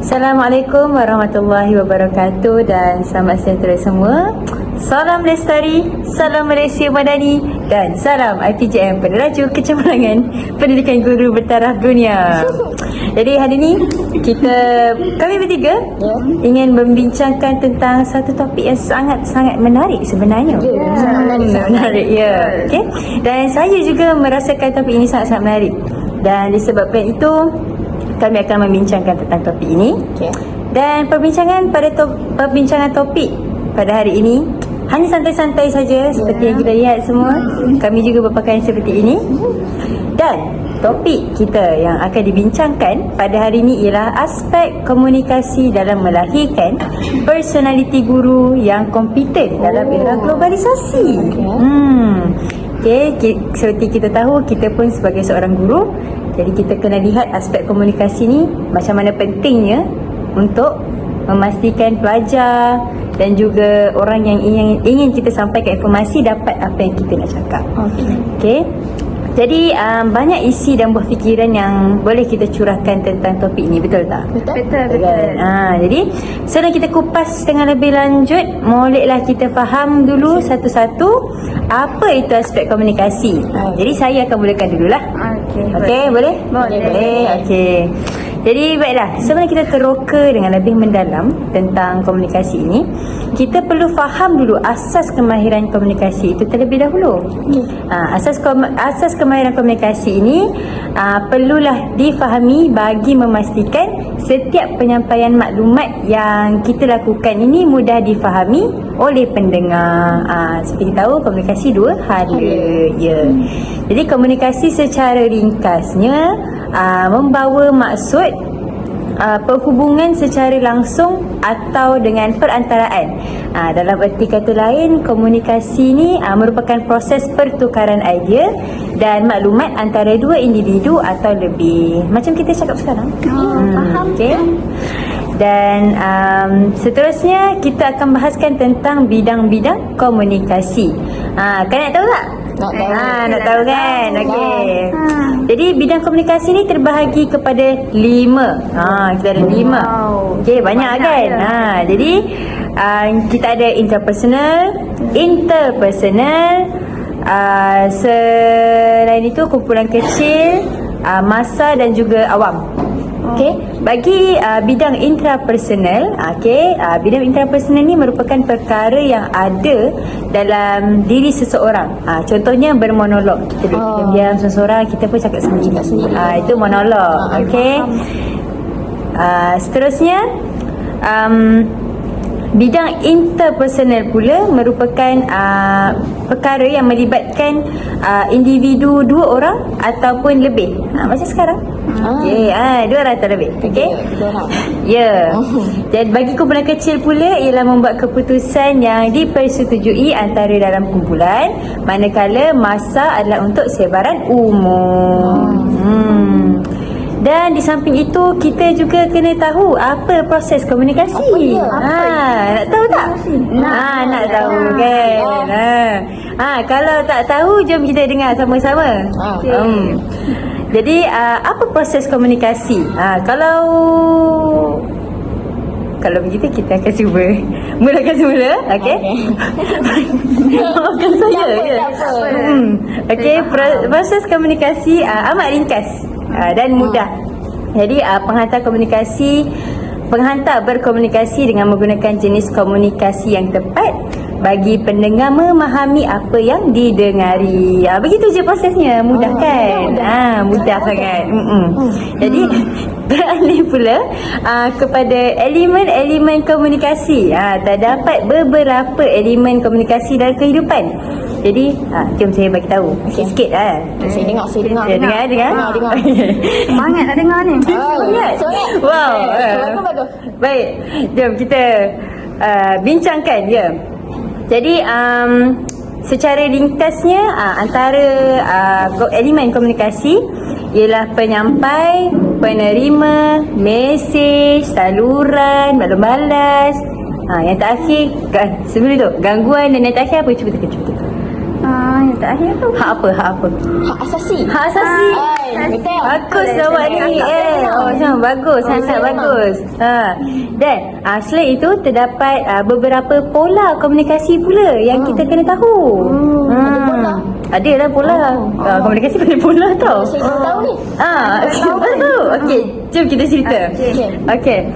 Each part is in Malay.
Assalamualaikum warahmatullahi wabarakatuh dan selamat sejahtera semua. Salam Lestari, salam Malaysia Madani dan salam IPJM Peneraju Kecemerlangan Pendidikan Guru Bertaraf Dunia. Jadi hari ini kami bertiga ingin membincangkan tentang satu topik yang sangat-sangat menarik sebenarnya. Menarik, ya. Okay? Dan saya juga merasakan topik ini sangat-sangat menarik. Dan disebabkan itu kami akan membincangkan tentang topik ini. Dan perbincangan topik pada hari ini hanya santai-santai saja seperti yang kita lihat semua. Kami juga berpakaian seperti ini. Dan topik kita yang akan dibincangkan pada hari ini ialah aspek komunikasi dalam melahirkan personaliti guru yang kompeten dalam era globalisasi. Seperti kita tahu, kita pun sebagai seorang guru, jadi kita kena lihat aspek komunikasi ni macam mana pentingnya untuk memastikan pelajar dan juga orang yang ingin kita sampaikan informasi dapat apa yang kita nak cakap. Okey. Jadi banyak isi dan buah fikiran yang boleh kita curahkan tentang topik ini, betul tak? Betul. Jadi sebelum kita kupas dengan lebih lanjut, moleklah kita faham dulu satu-satu apa itu aspek komunikasi. Jadi saya akan mulakan dululah. Okey, boleh? Boleh. Okey. Jadi baiklah, sebelum kita teroka dengan lebih mendalam tentang komunikasi ini, kita perlu faham dulu asas kemahiran komunikasi itu terlebih dahulu. Asas kemahiran komunikasi ini perlulah difahami bagi memastikan setiap penyampaian maklumat yang kita lakukan ini mudah difahami oleh pendengar. Seperti tahu, komunikasi dua hala. Jadi komunikasi secara ringkasnya membawa maksud perhubungan secara langsung atau dengan perantaraan. Dalam erti kata lain, komunikasi ni merupakan proses pertukaran idea dan maklumat antara dua individu atau lebih. Macam kita cakap sekarang. Faham. Okay. Dan seterusnya kita akan bahaskan tentang bidang-bidang komunikasi. Kalian nak tahu tak? Nak tahu kan? Okey. Jadi bidang komunikasi ni terbahagi kepada 5. Kita ada 5. Okey, banyak kan? Jadi kita ada interpersonal, selain itu kumpulan kecil, massa dan juga awam. Okey, bagi bidang intrapersonal, bidang intrapersonal ni merupakan perkara yang ada dalam diri seseorang. Contohnya bermonolog. Kita diam seseorang, kita pun cakap sendiri. Itu monolog. Okey. Seterusnya, bidang interpersonal pula merupakan perkara yang melibatkan individu 2 orang ataupun lebih. Macam sekarang. Okey, 2 orang atau lebih. Okey. Dan bagi kumpulan kecil pula ialah membuat keputusan yang dipersetujui antara dalam kumpulan, manakala masa adalah untuk sebaran umum. Dan di samping itu, kita juga kena tahu apa proses komunikasi. Nak tahu tak? Nak tahu kan? Kalau tak tahu, jom kita dengar sama-sama. Jadi apa proses komunikasi? Kalau begitu, kita akan cuba mulakan semula. Okey. Maafkan saya. Okey, proses komunikasi amat ringkas dan mudah. Jadi penghantar berkomunikasi dengan menggunakan jenis komunikasi yang tepat bagi pendengar memahami apa yang didengari. Begitu je prosesnya. Mudah kan? Mudah sangat. Jadi beralih pula kepada elemen-elemen komunikasi. Terdapat beberapa elemen komunikasi dalam kehidupan. Jadi jom saya bagi tahu sikit. Saya dengar. Dengar. Semangat nak dengar ni. Wow. Bagus. Baik, jom kita bincangkan ya. Jadi secara ringkasnya antara elemen komunikasi ialah penyampai, penerima, mesej, saluran, maklum balas. Yang terakhir, sebelum tu, gangguan, dan yang terakhir apa? Cuba. Yang terakhir tu Hak apa? hak asasi. Hak asasi. Betul. Bagus awak ni. Bagus, sangat bagus. Dan selain itu terdapat beberapa pola komunikasi pula yang kita kena tahu. Ada lah pola. Komunikasi pada pola tau. Saya tak tahu ni. Tahu. Okey, jom kita cerita. Okey.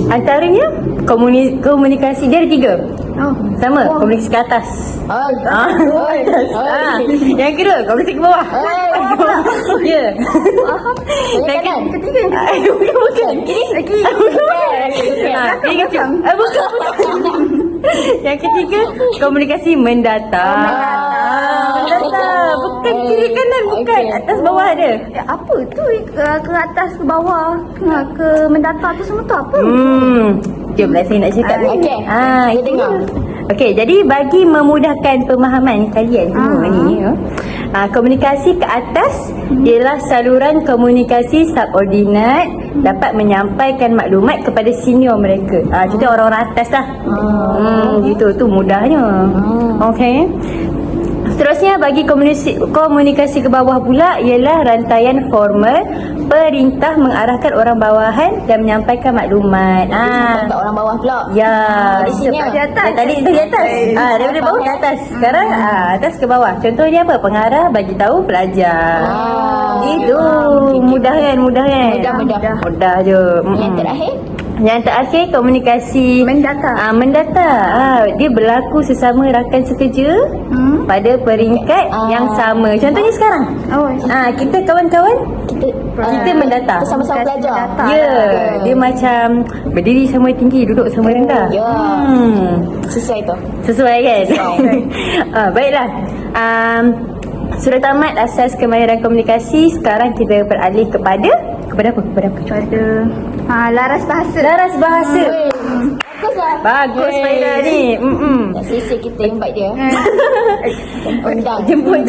Antaranya komunikasi dia ada 3. Sama, komunikasi ke atas. Yang kedua, komunikasi ke bawah. Ya. Yang kanan. Ketiga. Bukan. Lagi. Bukan. Yang ketiga, komunikasi mendatar. Bukan kiri kanan, bukan. Atas bawah ada. Apa tu ke atas ke bawah ke mendatar tu semua tu apa? Jomlah saya nak cakap. Okey. Kita dengar. Okey, jadi bagi memudahkan pemahaman kalian semua ni, komunikasi ke atas ialah saluran komunikasi subordinat dapat menyampaikan maklumat kepada senior mereka. Kita orang-orang atas lah. Gitu tu mudahnya. Okey. Seterusnya bagi komunikasi ke bawah pula ialah rantaian formal perintah mengarahkan orang bawahan dan menyampaikan maklumat. Untuk orang bawah pula. Ya, Di sini seperti di atas. Tadi di atas. Daripada bawah ke atas. Sekarang atas ke bawah. Contohnya apa? Pengarah bagi tahu pelajar. Itu mudah kan? Mudah je. Yang terakhir Yang terakhir komunikasi mendatar. Dia berlaku sesama rakan sekerja pada peringkat yang sama. Contohnya sekarang. Kita kawan-kawan kita mendatar. Kita sama-sama belajar. Ya, dia macam berdiri sama tinggi, duduk sama rendah. Ya. Sesuai tu. Sesuai kan? Baiklah. Sudah tamat asas kemahiran komunikasi. Sekarang kita beralih kepada apa? Laras bahasa. Laras bahasa. Bagus lah. Bagus Faida ni. Sisi kita invite dia. Jemput.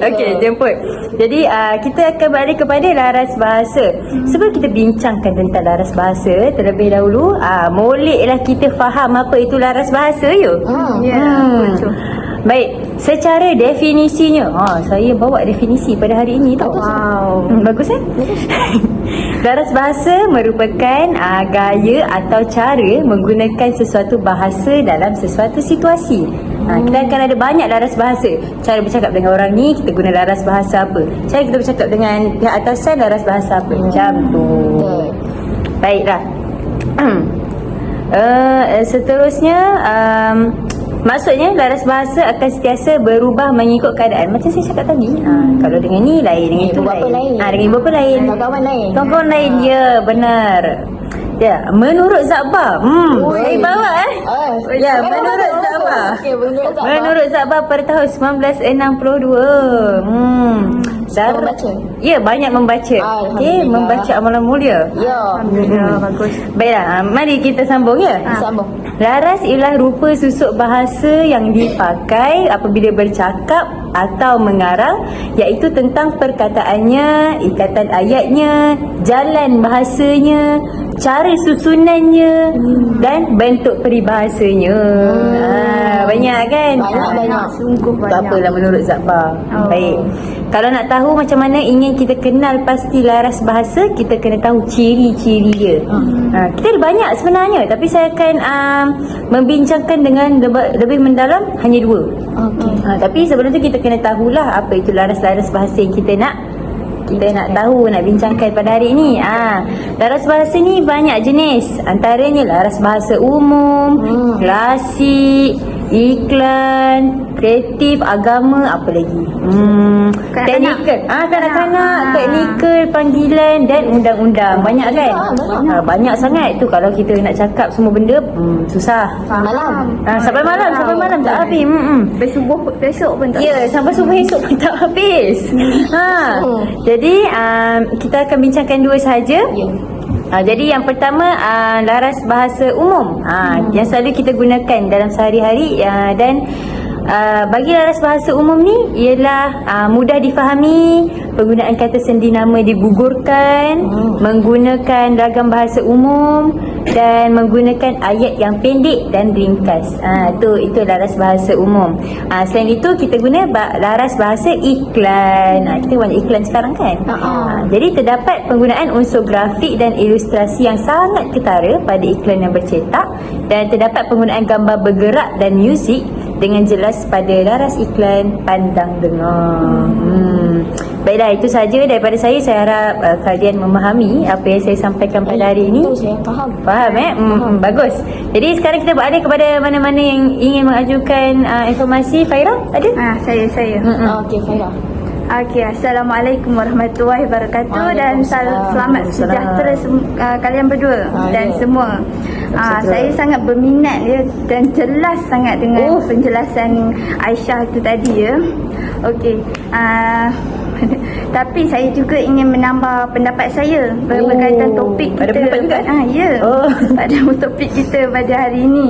Okey, jemput. Jadi kita akan balik kepada laras bahasa. Sebelum kita bincangkan tentang laras bahasa terlebih dahulu, moleklah kita faham apa itu laras bahasa ya. Betul. Baik, secara definisinya, saya bawa definisi pada hari ini tau. Bagus kan? Laras bahasa merupakan gaya atau cara menggunakan sesuatu bahasa dalam sesuatu situasi. Kita akan ada banyak laras bahasa. Cara bercakap dengan orang ni, kita guna laras bahasa apa. Cara kita bercakap dengan pihak atasan, laras bahasa apa. Macam tu. Baiklah. Seterusnya, maksudnya laras bahasa akan sentiasa berubah mengikut keadaan. Macam saya cakap tadi. Kalau dengan ni lain, dengan itu lain. Dengan ibu bapa lain. Kawan-kawan lain. Ya, benar. Ya, menurut Zakbar. Saya bawa Ya, menurut Zakbar. Menurut Zakbar pada tahun 1962. Membaca. Ya, banyak membaca. Okey, membaca amalan mulia. Ya. Bagus. Baiklah, mari kita sambung ya. Sambung. Laras ialah rupa susuk bahasa yang dipakai apabila bercakap atau mengarang, iaitu tentang perkataannya, ikatan ayatnya, jalan bahasanya, cara susunannya dan bentuk peribahasanya. Banyak kan? Banyak. Sungguh banyak. Tak apalah menurut Zakbar. Baik. Kalau nak tahu macam mana ingin kita kenal pasti laras bahasa, kita kena tahu ciri-ciri dia. Kita ada banyak sebenarnya, tapi saya akan membincangkan dengan lebih mendalam hanya 2. Tapi sebelum tu kita kena tahulah apa itu laras-laras bahasa yang kita nak tahu, nak bincangkan pada hari ini. Laras bahasa ni banyak jenis. Antaranya laras bahasa umum, klasik, iklan, kreatif, agama, apa lagi? Teknikal. Kanak-kanak, teknikal, panggilan dan undang-undang. Banyak kan? Banyak sangat tu. Kalau kita nak cakap semua benda, susah. Malam. Sampai malam tak habis. Besok pun tak. Ya, sampai subuh esok pun tak habis. Jadi kita akan bincangkan 2 sahaja. Jadi yang pertama laras bahasa umum, yang selalu kita gunakan dalam sehari-hari dan bagi laras bahasa umum ni ialah mudah difahami, penggunaan kata sendi nama digugurkan, menggunakan ragam bahasa umum dan menggunakan ayat yang pendek dan ringkas. Itu laras bahasa umum. Selain itu kita guna laras bahasa iklan. Kita banyak iklan sekarang kan. Jadi terdapat penggunaan unsur grafik dan ilustrasi yang sangat ketara pada iklan yang bercetak, dan terdapat penggunaan gambar bergerak dan muzik dengan jelas pada laras iklan pandang dengar. Baiklah, itu saja daripada saya. Saya harap kalian memahami apa yang saya sampaikan pada hari ini. Saya faham. Faham bagus. Jadi sekarang kita beralih kepada mana-mana yang ingin mengajukan informasi. Faira, ada? Saya. Okey, Faira. Okey, Assalamualaikum warahmatullahi wabarakatuh dan selamat sejahtera kalian berdua dan semua. Saya sangat berminat dan jelas sangat dengan penjelasan Aisyah itu tadi ya. Okey. Tapi saya juga ingin menambah pendapat saya berkaitan topik kita. Ada pendapat juga? Pada topik kita pada hari ini.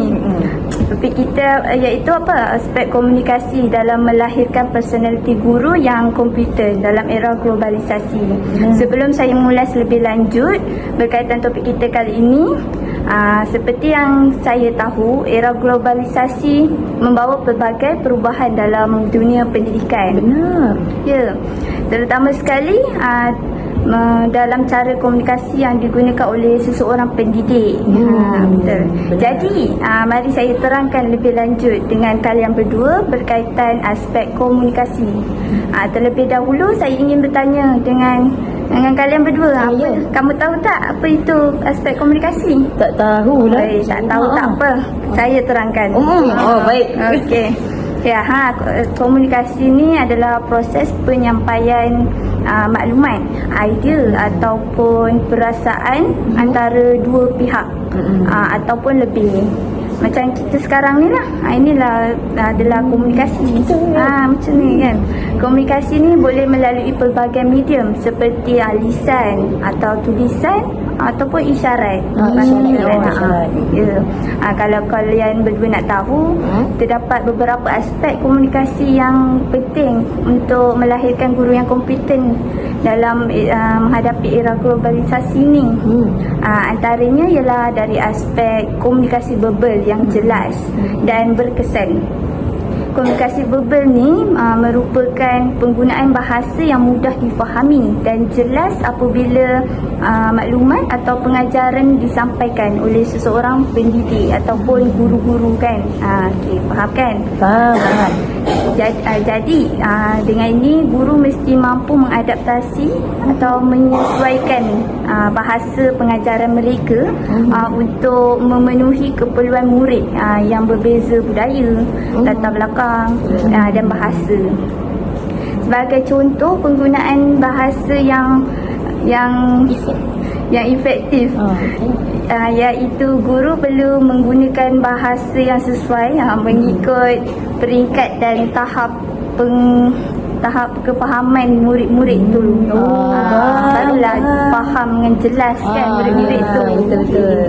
Topik kita iaitu aspek komunikasi dalam melahirkan personaliti guru yang kompeten dalam era globalisasi. Sebelum saya mengulas lebih lanjut berkaitan topik kita kali ini, seperti yang saya tahu, era globalisasi membawa pelbagai perubahan dalam dunia pendidikan. Benar. Ya, terutama sekali dalam cara komunikasi yang digunakan oleh seseorang pendidik. Betul. Jadi, mari saya terangkan lebih lanjut dengan kalian berdua berkaitan aspek komunikasi. Terlebih dahulu saya ingin bertanya dengan kalian berdua. Kamu tahu tak apa itu aspek komunikasi? Tak tahulah. Tak tahu tak apa. Saya terangkan. Baik. Okey. Ya, komunikasi ni adalah proses penyampaian maklumat, idea ataupun perasaan antara dua pihak ataupun lebih. Macam kita sekarang ni lah, inilah adalah komunikasi. Macam ni kan. Komunikasi ni boleh melalui pelbagai medium seperti lisan atau tulisan ataupun isyarat. Isyarat. Ya. Kalau kalian berdua nak tahu, terdapat beberapa aspek komunikasi yang penting untuk melahirkan guru yang kompeten dalam menghadapi era globalisasi ni. Antaranya ialah dari aspek komunikasi verbal yang jelas dan berkesan. Komunikasi verbal ni merupakan penggunaan bahasa yang mudah difahami dan jelas apabila maklumat atau pengajaran disampaikan oleh seseorang pendidik ataupun guru-guru kan. Okey, faham kan? Faham. Jadi dengan ini guru mesti mampu mengadaptasi atau menyesuaikan bahasa pengajaran mereka untuk memenuhi keperluan murid yang berbeza budaya, latar belakang dan bahasa. Sebagai contoh penggunaan bahasa yang efektif, iaitu guru perlu menggunakan bahasa yang sesuai mengikut peringkat dan tahap kefahaman murid-murid tu. Barulah faham dengan jelas kan murid-murid tu. Betul.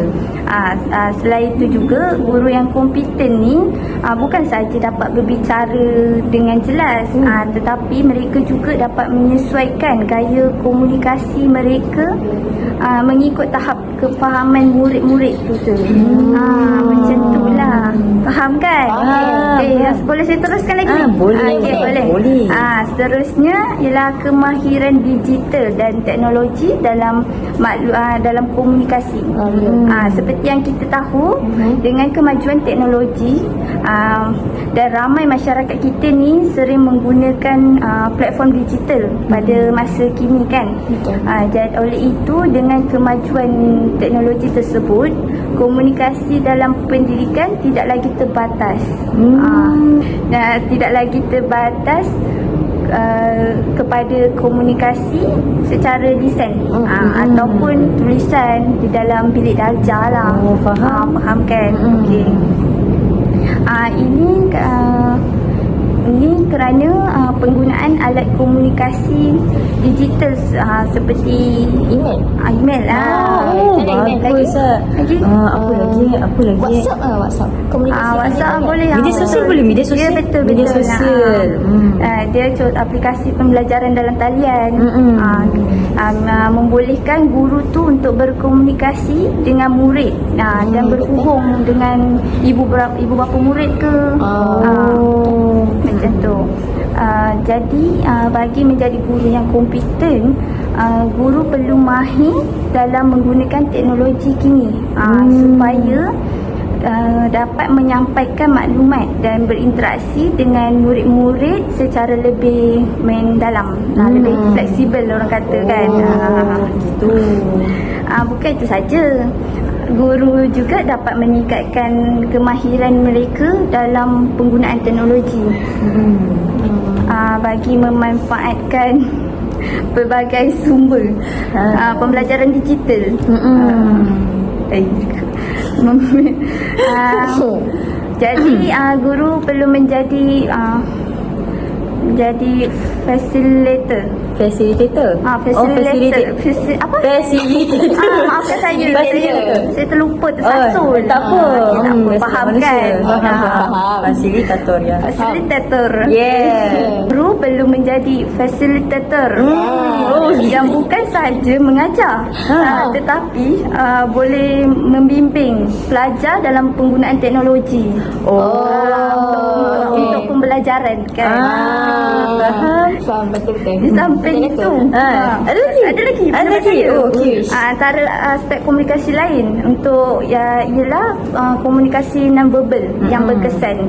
Selain itu juga guru yang kompeten ni bukan sahaja dapat berbicara dengan jelas, tetapi mereka juga dapat menyesuaikan gaya komunikasi mereka mengikut tahap kefahaman murid-murid tu. Macam tu lah. Faham kan? Boleh saya teruskan lagi? Boleh. Seterusnya ialah kemahiran digital dan teknologi dalam komunikasi. Seperti yang kita tahu, dengan kemajuan teknologi dan ramai masyarakat kita ni sering menggunakan platform digital pada masa kini kan. Jadi oleh itu, dengan kemajuan teknologi tersebut, komunikasi dalam pendidikan tidak lagi terbatas. Tidak lagi terbatas kepada komunikasi secara lisan ataupun tulisan di dalam bilik darjah lah. Faham kan? Okey. Ini ini kerana penggunaan alat komunikasi digital seperti email. Bagus lah. Apa lagi? WhatsApp. Komunikasi. WhatsApp boleh. Media sosial boleh? Media sosial? Ya, betul. Media sosial. Dia aplikasi pembelajaran dalam talian. Membolehkan guru tu untuk berkomunikasi dengan murid dan berhubung dengan ibu bapa murid ke. Macam tu. Jadi bagi menjadi guru yang kompeten, guru perlu mahir dalam menggunakan teknologi kini supaya dapat menyampaikan maklumat dan berinteraksi dengan murid-murid secara lebih mendalam, lebih fleksibel orang kata kan. Gitu. Bukan itu saja, guru juga dapat meningkatkan kemahiran mereka dalam penggunaan teknologi bagi memanfaatkan pelbagai sumber pembelajaran digital. Jadi guru perlu menjadi facilitator. Facilitator? Facilitator. Facilitator. Maafkan saya. Facilitator. Saya terlupa tersasul. Tak apa. Faham kan? Faham. Facilitator ya. Facilitator. Yeah. Guru perlu menjadi facilitator. Yang bukan sahaja mengajar, tetapi boleh membimbing pelajar dalam penggunaan teknologi. Untuk pembelajaran kan. Faham betul. Di samping itu ada lagi. Antara aspek komunikasi lain untuk ialah komunikasi non-verbal yang berkesan.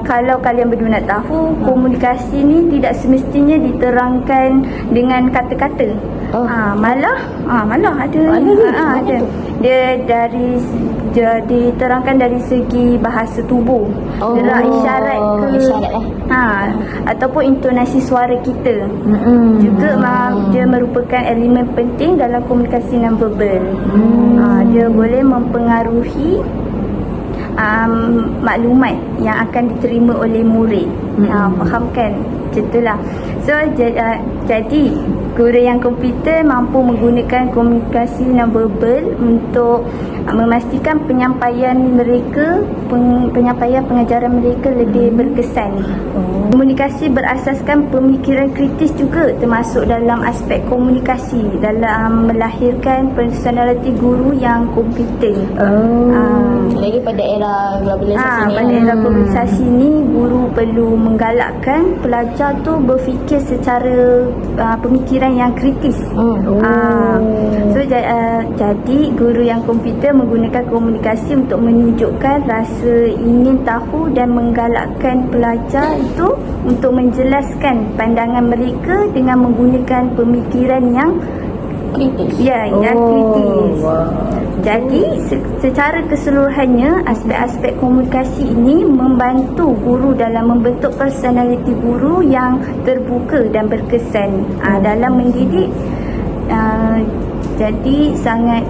Kalau kalian berdua nak tahu, komunikasi ni tidak semestinya diterangkan dengan kata-kata. Malah ada. Dia diterangkan dari segi bahasa tubuh, gerak isyarat ke, ataupun intonasi suara kita. Juga dia merupakan elemen penting dalam komunikasi non-verbal. Dia boleh mempengaruhi maklumat yang akan diterima oleh murid. Faham kan? Macam itulah. So jadi guru yang kompeten mampu menggunakan komunikasi non-verbal untuk memastikan penyampaian pengajaran mereka lebih berkesan. Komunikasi berasaskan pemikiran kritis juga termasuk dalam aspek komunikasi dalam melahirkan personaliti guru yang kompeten. Lagi pada era globalisasi ni. Pada era globalisasi ni, guru perlu menggalakkan pelajar tu berfikir secara pemikiran yang kritis. Jadi guru yang kompeten menggunakan komunikasi untuk menunjukkan rasa ingin tahu dan menggalakkan pelajar itu untuk menjelaskan pandangan mereka dengan menggunakan pemikiran yang kritis. Yang kritis. Jadi secara keseluruhannya, aspek-aspek komunikasi ini membantu guru dalam membentuk personaliti guru yang terbuka dan berkesan dalam mendidik. Jadi sangat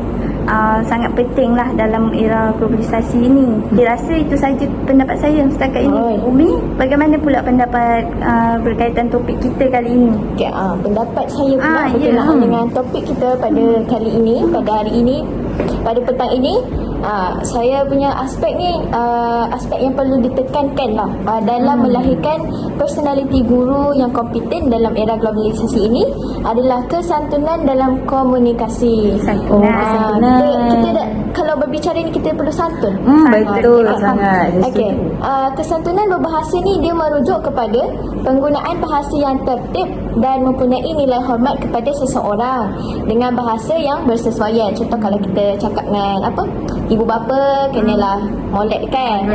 pentinglah dalam era globalisasi ini. Saya rasa itu saja pendapat saya setakat ini. Umi, bagaimana pula pendapat berkaitan topik kita kali ini? Pendapat saya pula berkenaan dengan topik kita pada kali ini, pada hari ini, pada petang ini. Saya punya aspek ni aspek yang perlu ditekankan lah dalam melahirkan personaliti guru yang kompeten dalam era globalisasi ini adalah kesantunan dalam komunikasi. Kita kalau berbicara ni kita perlu santun. Betul sangat. Okey. Kesantunan berbahasa ni dia merujuk kepada penggunaan bahasa yang tertib dan mempunyai nilai hormat kepada seseorang dengan bahasa yang bersesuaian. Contoh kalau kita cakap dengan ibu bapa, kenalah molek kan.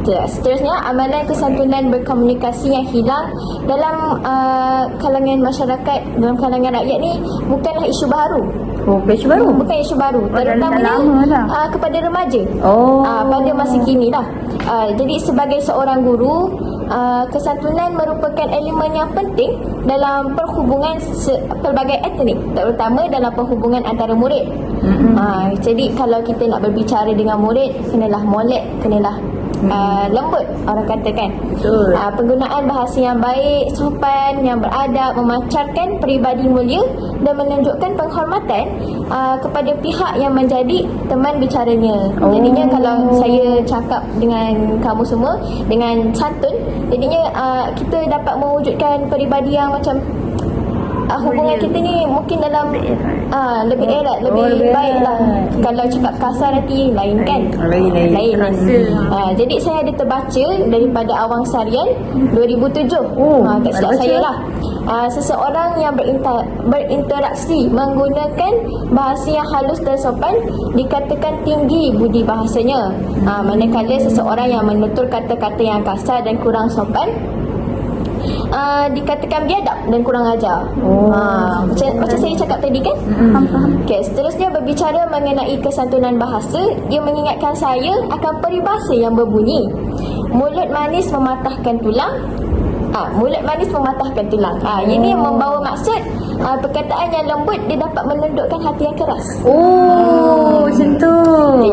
Seterusnya, amalan kesantunan berkomunikasi yang hilang dalam kalangan masyarakat, dalam kalangan rakyat ni bukanlah isu baru. Bukan isu baru. Terutamanya kepada remaja. Pada masa kini lah. Jadi sebagai seorang guru, kesantunan merupakan elemen yang penting dalam perhubungan pelbagai etnik, terutama dalam perhubungan antara murid. Jadi kalau kita nak berbicara dengan murid, kenalah molek, kenalah lembut, orang katakan. Betul. Penggunaan bahasa yang baik, sopan, yang beradab, memancarkan peribadi mulia dan menunjukkan penghormatan kepada pihak yang menjadi teman bicaranya. Jadinya kalau saya cakap dengan kamu semua dengan santun, jadinya kita dapat mewujudkan peribadi yang macam hubungan kita ni mungkin dalam lebih erat, lebih baik lah. Kalau cakap kasar nanti lain kan, lain. Jadi saya ada terbaca daripada Awang Sarian 2007, tak silap saya lah. Seseorang yang berinteraksi menggunakan bahasa yang halus dan sopan dikatakan tinggi budi bahasanya, manakala seseorang yang menutur kata-kata yang kasar dan kurang sopan dikatakan biadab dan kurang ajar. Macam saya cakap tadi kan. Okay, seterusnya berbicara mengenai kesantunan bahasa, dia mengingatkan saya akan peribahasa yang berbunyi, mulut manis mematahkan tulang. Mulut manis mematahkan tulang. Ini yang membawa maksud perkataan yang lembut dia dapat menundukkan hati yang keras. Macam tu.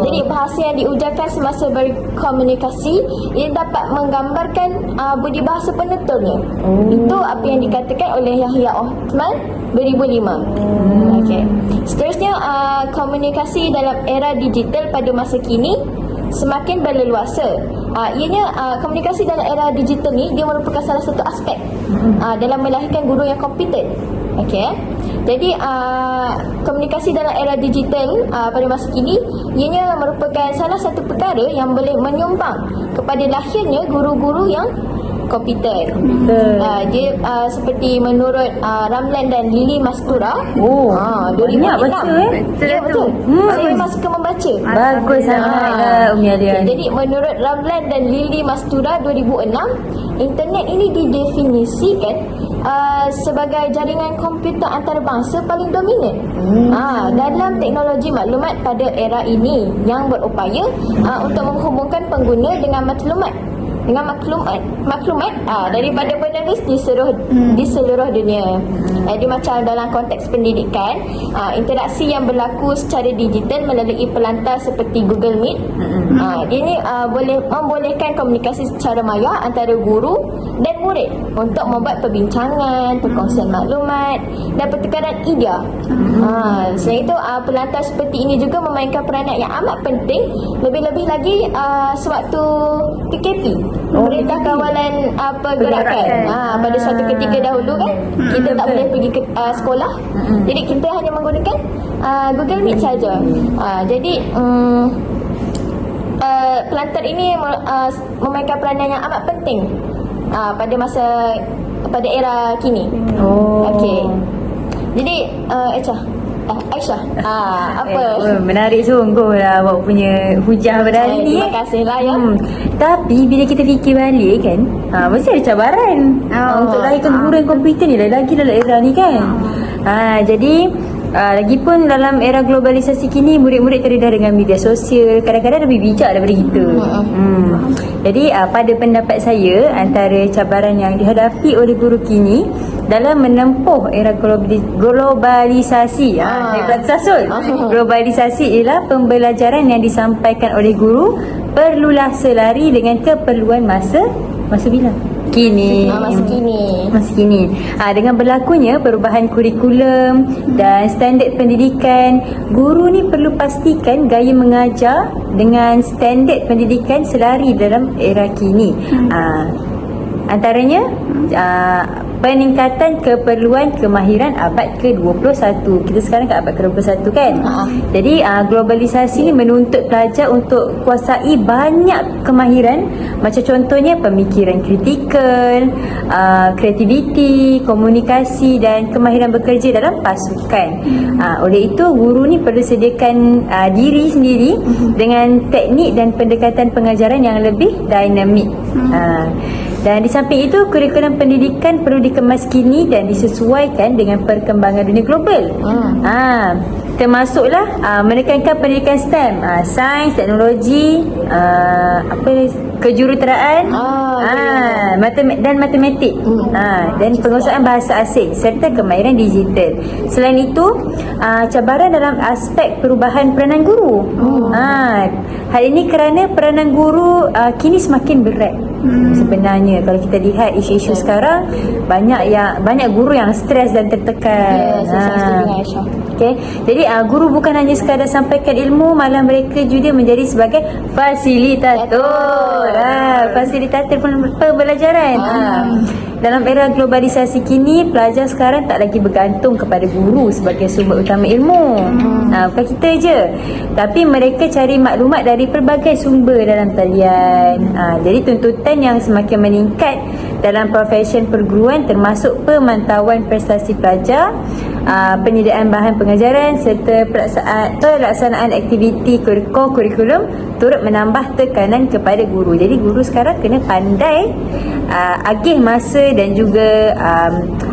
Jadi bahasa yang diujarkan semasa berkomunikasi ia dapat menggambarkan budi bahasa penuturnya. Itu apa yang dikatakan oleh Yahya Osman 2005. Okay. Seterusnya komunikasi dalam era digital pada masa kini semakin berleluasa. Ianya komunikasi dalam era digital ni dia merupakan salah satu aspek dalam melahirkan guru yang kompeten. Okey. Jadi komunikasi dalam era digital pada masa kini ianya merupakan salah satu perkara yang boleh menyumbang kepada lahirnya guru-guru yang komputer. Dia seperti menurut Ramlan dan Lily Mastura. 2006. Ya betul. Saya masuk ke membaca. Bagus sangatlah Umi Alian. Jadi menurut Ramlan dan Lily Mastura 2006, internet ini didefinisikan sebagai jaringan komputer antarabangsa paling dominan dalam teknologi maklumat pada era ini yang berupaya untuk menghubungkan pengguna dengan maklumat daripada penulis di seluruh dunia. Jadi macam dalam konteks pendidikan, interaksi yang berlaku secara digital melalui pelantar seperti Google Meet, dia ni boleh membolehkan komunikasi secara maya antara guru dan murid untuk membuat perbincangan, perkongsian maklumat dan pertukaran idea. Selain itu, pelantar seperti ini juga memainkan peranan yang amat penting, lebih-lebih lagi sewaktu PKP, Perintah Kawalan Pergerakan. Pada suatu ketika dahulu kan kita tak boleh pergi ke sekolah, jadi kita hanya menggunakan Google Meet saja. Jadi pelantar ini memainkan peranan yang amat penting pada era kini. Okey. Jadi Aisyah, apa? Menarik sungguh lah awak punya hujah pada hari ni. Terima kasih lah ya. Tapi bila kita fikir balik kan, mesti ada cabaran untuk lahirkan guru yang kompeten ni, lagi dalam era ni kan. Jadi lagipun dalam era globalisasi kini, murid-murid terdedah dengan media sosial, kadang-kadang lebih bijak daripada kita. Jadi pada pendapat saya, antara cabaran yang dihadapi oleh guru kini dalam menempuh era globalisasi, globalisasi ialah pembelajaran yang disampaikan oleh guru perlulah selari dengan keperluan masa bila? Kini. Masa kini. Dengan berlakunya perubahan kurikulum dan standard pendidikan, guru ni perlu pastikan gaya mengajar dengan standard pendidikan selari dalam era kini. Antaranya peningkatan keperluan kemahiran abad ke-21. Kita sekarang kat abad ke-21 kan. Jadi globalisasi ni menuntut pelajar untuk kuasai banyak kemahiran, macam contohnya pemikiran kritikal, kreativiti, komunikasi dan kemahiran bekerja dalam pasukan. Oleh itu guru ni perlu sediakan diri sendiri dengan teknik dan pendekatan pengajaran yang lebih dinamik. Dan di samping itu, kurikulum pendidikan perlu dikemas kini dan disesuaikan dengan perkembangan dunia global. termasuklah menekankan pendidikan STEM, sains, teknologi, kejuruteraan, dan matematik, dan penguasaan bahasa asing serta kemahiran digital. Selain itu, cabaran dalam aspek perubahan peranan guru. Hal ini kerana peranan guru kini semakin berat. Sebenarnya kalau kita lihat isu-isu sekarang, banyak guru yang stres dan tertekan. Saya setuju dengan Aisyah. Okay. Jadi guru bukan hanya sekadar sampaikan ilmu, malah mereka juga menjadi sebagai fasilitator. Fasilitator pembelajaran. Dalam era globalisasi kini, pelajar sekarang tak lagi bergantung kepada guru sebagai sumber utama ilmu. Bukan kita je, tapi mereka cari maklumat dari pelbagai sumber dalam talian. Jadi tuntutan yang semakin meningkat dalam profesion perguruan termasuk pemantauan prestasi pelajar, penyediaan bahan pengajaran serta pelaksanaan aktiviti kurikulum turut menambah tekanan kepada guru. Jadi guru sekarang kena pandai agih masa dan juga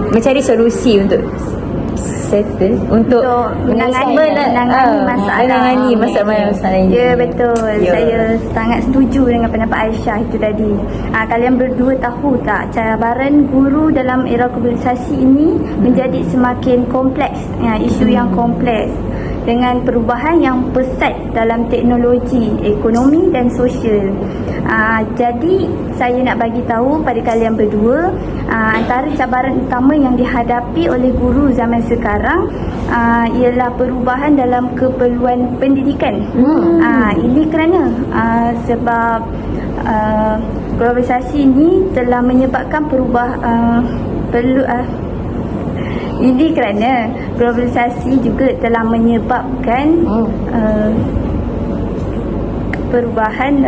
mencari solusi untuk menangani masalah. Ya, betul. Saya sangat setuju dengan pendapat Aisyah itu tadi. Kalian berdua tahu tak, cabaran guru dalam era globalisasi ini menjadi semakin kompleks, isu yang kompleks dengan perubahan yang pesat dalam teknologi, ekonomi dan sosial. Jadi saya nak bagi tahu pada kalian berdua, antara cabaran utama yang dihadapi oleh guru zaman sekarang ialah perubahan dalam keperluan pendidikan. Ini kerana sebab globalisasi ini telah menyebabkan ini kerana globalisasi juga telah menyebabkan perubahan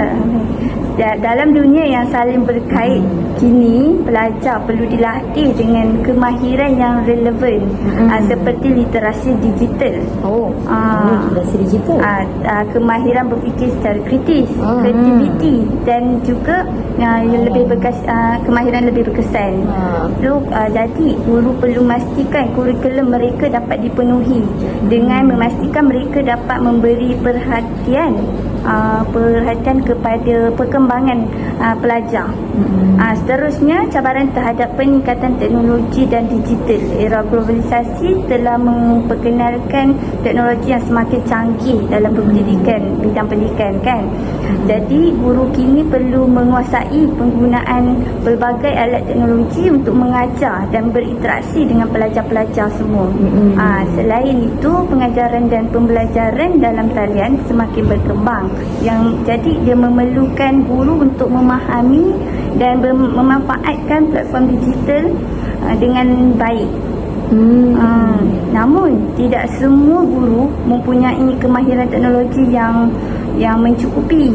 dalam dunia yang saling berkait. Kini pelajar perlu dilatih dengan kemahiran yang relevan, seperti literasi digital, literasi digital, kemahiran berfikir secara kritis, kreativiti dan juga kemahiran lebih berkesan. Jadi guru perlu memastikan kurikulum mereka dapat dipenuhi dengan memastikan mereka dapat memberi perhatian kepada perkembangan pelajar. Seterusnya, cabaran terhadap peningkatan teknologi dan digital. Era globalisasi telah memperkenalkan teknologi yang semakin canggih dalam bidang pendidikan kan. Jadi guru kini perlu menguasai penggunaan pelbagai alat teknologi untuk mengajar dan berinteraksi dengan pelajar-pelajar semua. Selain itu, pengajaran dan pembelajaran dalam talian semakin berkembang, yang jadi dia memerlukan guru untuk memahami dan memanfaatkan platform digital dengan baik. Namun tidak semua guru mempunyai kemahiran teknologi yang mencukupi.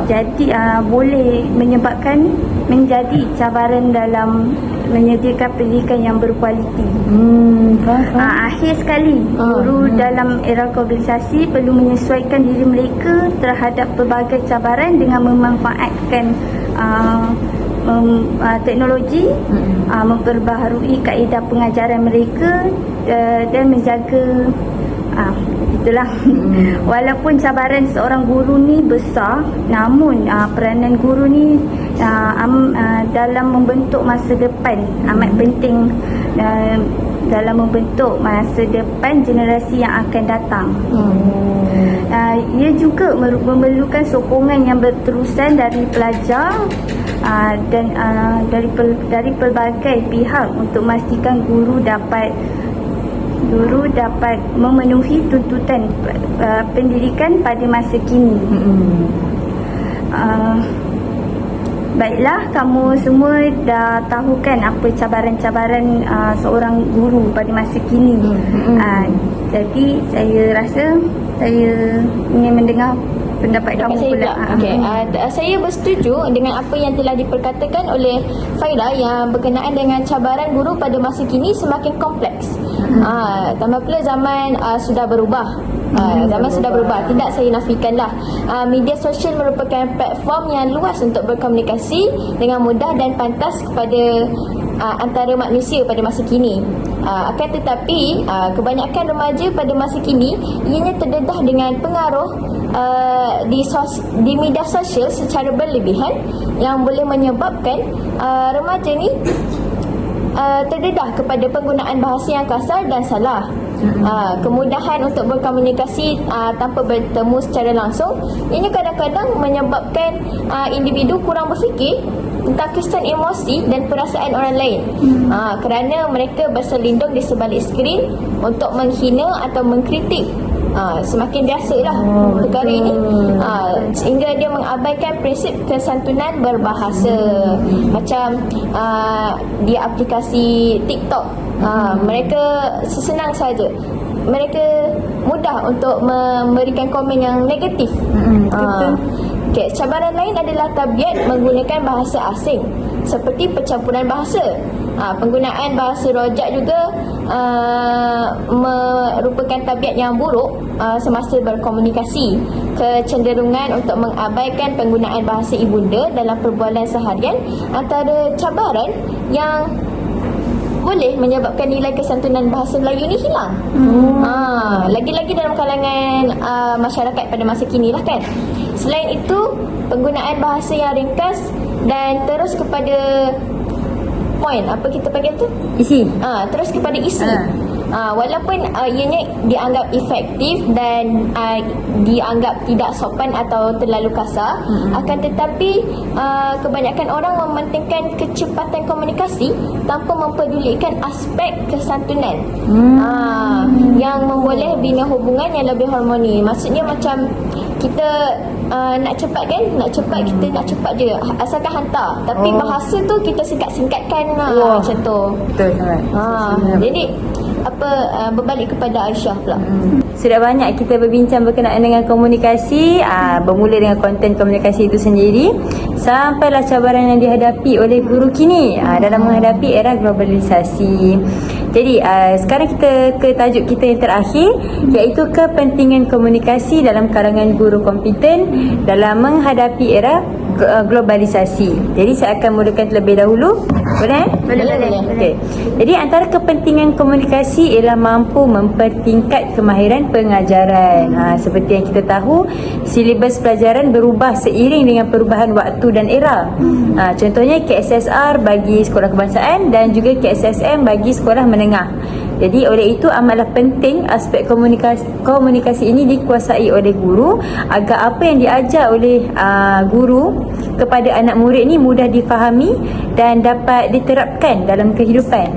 Jadi boleh menyebabkan menjadi cabaran dalam menyediakan pendidikan yang berkualiti. Akhir sekali, guru dalam era globalisasi perlu menyesuaikan diri mereka terhadap pelbagai cabaran dengan memanfaatkan teknologi, memperbaharui kaedah pengajaran mereka dan menjaga itulah. Walaupun cabaran seorang guru ni besar, namun peranan guru ni dalam membentuk masa depan amat penting, dalam membentuk masa depan generasi yang akan datang. Ia juga memerlukan sokongan yang berterusan dari pelajar dan dari pelbagai pihak untuk memastikan guru dapat memenuhi tuntutan pendidikan pada masa kini. Baiklah, kamu semua dah tahu kan apa cabaran-cabaran seorang guru pada masa kini. Jadi saya rasa saya ingin mendengar pendapat kamu pula. Saya bersetuju dengan apa yang telah diperkatakan oleh Faida yang berkenaan dengan cabaran guru pada masa kini semakin kompleks. Tambah pula zaman sudah berubah. Zaman sudah berubah, tidak saya nafikanlah. Media sosial merupakan platform yang luas untuk berkomunikasi dengan mudah dan pantas kepada antara manusia pada masa kini. Akan tetapi kebanyakan remaja pada masa kini ianya terdedah dengan pengaruh di media sosial secara berlebihan yang boleh menyebabkan remaja ni terdedah kepada penggunaan bahasa yang kasar dan salah. Kemudahan untuk berkomunikasi tanpa bertemu secara langsung ini kadang-kadang menyebabkan individu kurang berfikir tentang kesan emosi dan perasaan orang lain, kerana mereka berselindung di sebalik skrin untuk menghina atau mengkritik. Semakin biasalah perkara ini, sehingga dia mengabaikan prinsip kesantunan berbahasa. Macam di aplikasi TikTok, mereka sesenang saja, mereka mudah untuk memberikan komen yang negatif. Okay, cabaran lain adalah tabiat menggunakan bahasa asing seperti percampuran bahasa. Penggunaan bahasa rojak juga merupakan tabiat yang buruk semasa berkomunikasi. Kecenderungan untuk mengabaikan penggunaan bahasa ibunda dalam perbualan seharian antara cabaran yang boleh menyebabkan nilai kesantunan bahasa Melayu ni hilang. Lagi-lagi dalam kalangan masyarakat pada masa kini lah kan. Selain itu, penggunaan bahasa yang ringkas dan terus kepada point, apa kita panggil tu? Isi. Terus kepada isi. Walaupun ianya dianggap efektif dan dianggap tidak sopan atau terlalu kasar, akan tetapi kebanyakan orang mementingkan kecepatan komunikasi tanpa mempedulikan aspek kesantunan yang memboleh bina hubungan yang lebih harmoni. Maksudnya macam kita nak cepat kan, kita nak cepat je, asalkan hantar. Tapi bahasa tu kita singkat-singkatkan macam tu. Betul sangat. Jadi berbalik kepada Aisyah pula. Sudah banyak kita berbincang berkenaan dengan komunikasi, bermula dengan konten komunikasi itu sendiri sampailah cabaran yang dihadapi oleh guru kini dalam menghadapi era globalisasi. Jadi sekarang kita ke tajuk kita yang terakhir, iaitu kepentingan komunikasi dalam kalangan guru kompeten dalam menghadapi era globalisasi. Jadi saya akan mulakan terlebih dahulu. Boleh? Boleh. Okay. Jadi antara kepentingan komunikasi ialah mampu mempertingkat kemahiran pengajaran. Seperti yang kita tahu, silibus pelajaran berubah seiring dengan perubahan waktu dan era. Contohnya KSSR bagi sekolah kebangsaan dan juga KSSM bagi sekolah menengah. Jadi oleh itu amatlah penting aspek komunikasi ini dikuasai oleh guru agar apa yang diajar oleh guru kepada anak murid ni mudah difahami dan dapat diterapkan dalam kehidupan.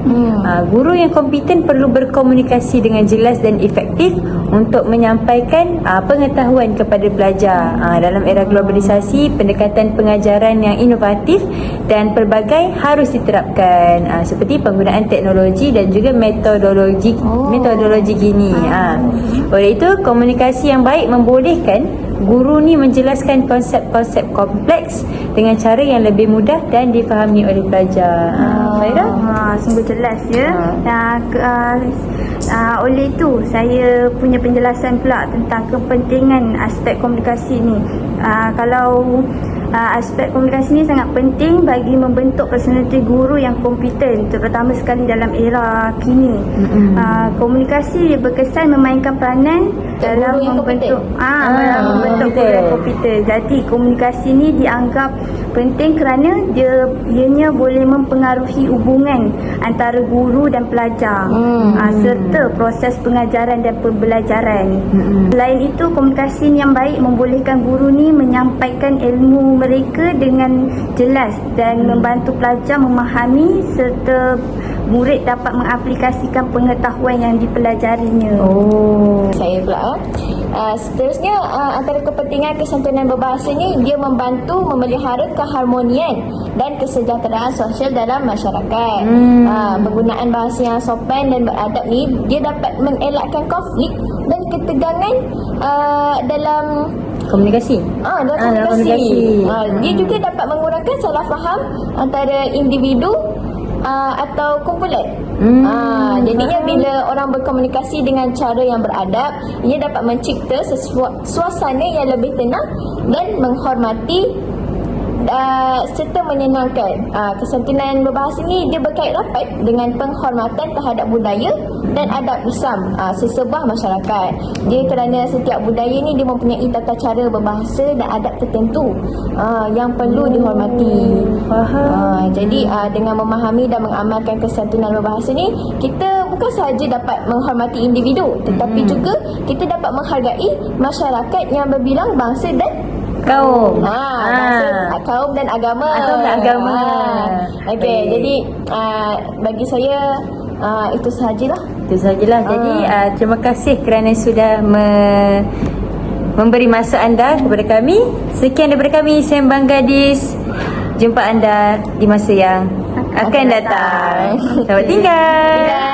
Guru yang kompeten perlu berkomunikasi dengan jelas dan efektif untuk menyampaikan pengetahuan kepada pelajar. Dalam era globalisasi, pendekatan pengajaran yang inovatif dan pelbagai harus diterapkan, seperti penggunaan teknologi dan juga metodologi kini. Oleh itu, komunikasi yang baik membolehkan guru ni menjelaskan konsep-konsep kompleks dengan cara yang lebih mudah dan difahami oleh pelajar. Fairah? Sungguh jelas ya. Oleh itu saya punya penjelasan pula tentang kepentingan aspek komunikasi ni. Kalau aspek komunikasi ni sangat penting bagi membentuk personaliti guru yang kompeten, terutama sekali dalam era kini. Komunikasi berkesan memainkan peranan dalam membentuk guru yang kompeten. Jadi komunikasi ni dianggap penting kerana ianya boleh mempengaruhi hubungan antara guru dan pelajar, serta proses pengajaran dan pembelajaran. Selain itu, komunikasi yang baik membolehkan guru ni menyampaikan ilmu mereka dengan jelas dan membantu pelajar memahami serta murid dapat mengaplikasikan pengetahuan yang dipelajarinya. Saya pula. Seterusnya, antara kepentingan kesantunan berbahasa ni, dia membantu memelihara keharmonian dan kesejahteraan sosial dalam masyarakat. Penggunaan bahasa yang sopan dan beradab ni, dia dapat mengelakkan konflik dan ketegangan dalam komunikasi. Dalam komunikasi. Dia juga dapat mengurangkan salah faham antara individu atau kumpulan. Jadinya bila orang berkomunikasi dengan cara yang beradab, ia dapat mencipta suasana yang lebih tenang dan menghormati serta menyenangkan. Kesantunan berbahasa ni dia berkait rapat dengan penghormatan terhadap budaya dan adab Islam sesebuah masyarakat. Dia kerana setiap budaya ni dia mempunyai tata cara berbahasa dan adab tertentu yang perlu dihormati. Jadi dengan memahami dan mengamalkan kesantunan berbahasa ni, kita bukan sahaja dapat menghormati individu, tetapi juga kita dapat menghargai masyarakat yang berbilang bangsa dan Kaum. bangsa, kaum dan agama. Okey, jadi bagi saya itu sahajalah. Itu sajalah. Jadi terima kasih kerana sudah memberi masa anda kepada kami. Sekian daripada kami, Sembang Gadis. Jumpa anda di masa yang akan datang. Selamat tinggal.